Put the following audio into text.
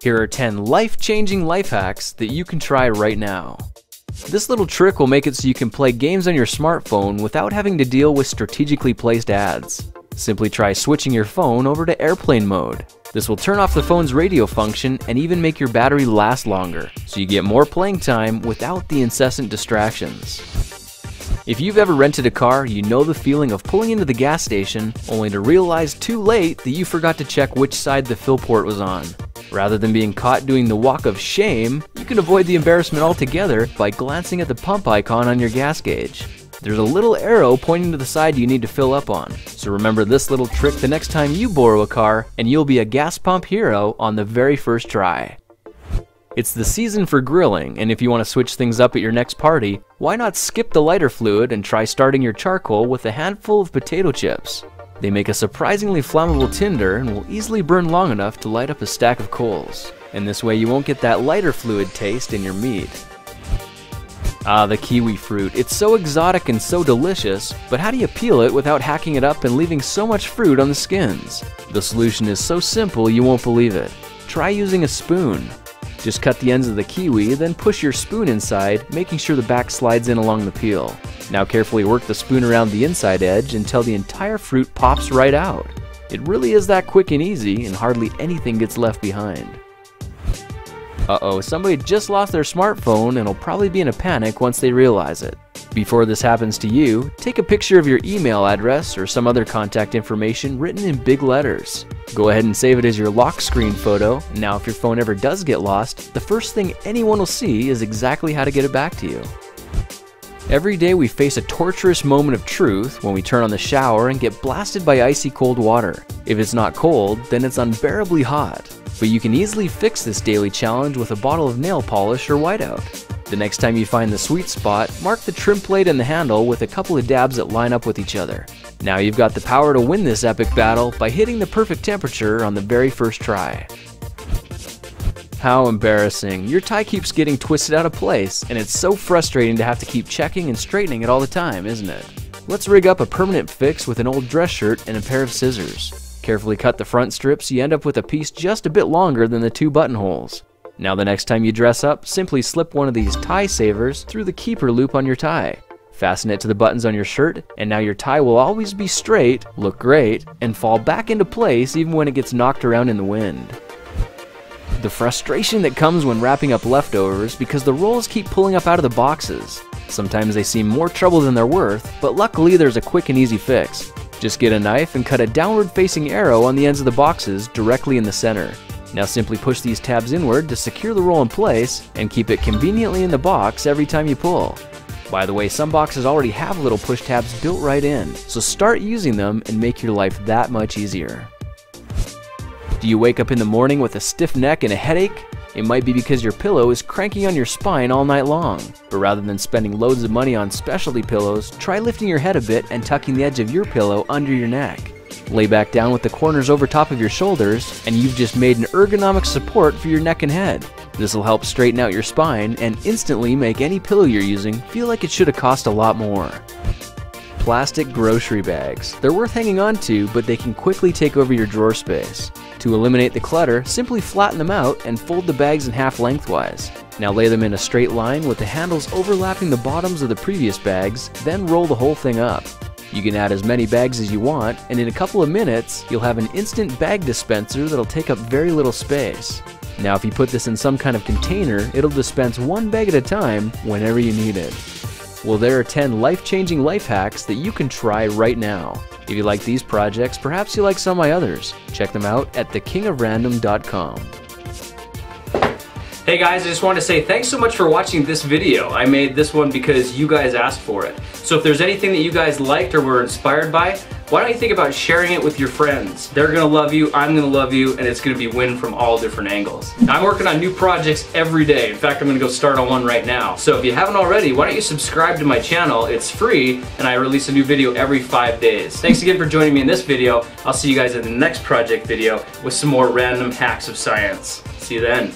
Here are 10 life-changing life hacks that you can try right now. This little trick will make it so you can play games on your smartphone without having to deal with strategically placed ads. Simply try switching your phone over to airplane mode. This will turn off the phone's radio function and even make your battery last longer, so you get more playing time without the incessant distractions. If you've ever rented a car, you know the feeling of pulling into the gas station only to realize too late that you forgot to check which side the fill port was on. Rather than being caught doing the walk of shame, you can avoid the embarrassment altogether by glancing at the pump icon on your gas gauge. There's a little arrow pointing to the side you need to fill up on, so remember this little trick the next time you borrow a car and you'll be a gas pump hero on the very first try. It's the season for grilling, and if you want to switch things up at your next party, why not skip the lighter fluid and try starting your charcoal with a handful of potato chips? They make a surprisingly flammable tinder and will easily burn long enough to light up a stack of coals. And this way you won't get that lighter fluid taste in your meat. Ah, the kiwi fruit. It's so exotic and so delicious, but how do you peel it without hacking it up and leaving so much fruit on the skins? The solution is so simple you won't believe it. Try using a spoon. Just cut the ends of the kiwi, then push your spoon inside, making sure the back slides in along the peel. Now carefully work the spoon around the inside edge until the entire fruit pops right out. It really is that quick and easy, and hardly anything gets left behind. Uh-oh, somebody just lost their smartphone and will probably be in a panic once they realize it. Before this happens to you, take a picture of your email address or some other contact information written in big letters. Go ahead and save it as your lock screen photo. Now if your phone ever does get lost, the first thing anyone will see is exactly how to get it back to you. Every day we face a torturous moment of truth when we turn on the shower and get blasted by icy cold water. If it's not cold, then it's unbearably hot. But you can easily fix this daily challenge with a bottle of nail polish or whiteout. The next time you find the sweet spot, mark the trim plate and the handle with a couple of dabs that line up with each other. Now you've got the power to win this epic battle by hitting the perfect temperature on the very first try. How embarrassing. Your tie keeps getting twisted out of place, and it's so frustrating to have to keep checking and straightening it all the time, isn't it? Let's rig up a permanent fix with an old dress shirt and a pair of scissors. Carefully cut the front strips so you end up with a piece just a bit longer than the two buttonholes. Now the next time you dress up, simply slip one of these tie savers through the keeper loop on your tie. Fasten it to the buttons on your shirt, and now your tie will always be straight, look great, and fall back into place even when it gets knocked around in the wind. The frustration that comes when wrapping up leftovers because the rolls keep pulling up out of the boxes. Sometimes they seem more trouble than they're worth, but luckily there's a quick and easy fix. Just get a knife and cut a downward facing arrow on the ends of the boxes directly in the center. Now simply push these tabs inward to secure the roll in place and keep it conveniently in the box every time you pull. By the way, some boxes already have little push tabs built right in, so start using them and make your life that much easier. Do you wake up in the morning with a stiff neck and a headache? It might be because your pillow is cranking on your spine all night long. But rather than spending loads of money on specialty pillows, try lifting your head a bit and tucking the edge of your pillow under your neck. Lay back down with the corners over top of your shoulders, and you've just made an ergonomic support for your neck and head. This will help straighten out your spine and instantly make any pillow you're using feel like it should have cost a lot more. Plastic grocery bags. They're worth hanging on to, but they can quickly take over your drawer space. To eliminate the clutter, simply flatten them out and fold the bags in half lengthwise. Now lay them in a straight line with the handles overlapping the bottoms of the previous bags, then roll the whole thing up. You can add as many bags as you want, and in a couple of minutes, you'll have an instant bag dispenser that'll take up very little space. Now if you put this in some kind of container, it'll dispense one bag at a time whenever you need it. Well, there are 10 life-changing life hacks that you can try right now. If you like these projects, perhaps you like some of my others. Check them out at thekingofrandom.com. Hey guys, I just wanted to say thanks so much for watching this video. I made this one because you guys asked for it. So if there's anything that you guys liked or were inspired by, why don't you think about sharing it with your friends? They're gonna love you, I'm gonna love you, and it's gonna be win from all different angles. Now, I'm working on new projects every day. In fact, I'm gonna go start on one right now. So if you haven't already, why don't you subscribe to my channel? It's free, and I release a new video every 5 days. Thanks again for joining me in this video. I'll see you guys in the next project video with some more random hacks of science. See you then.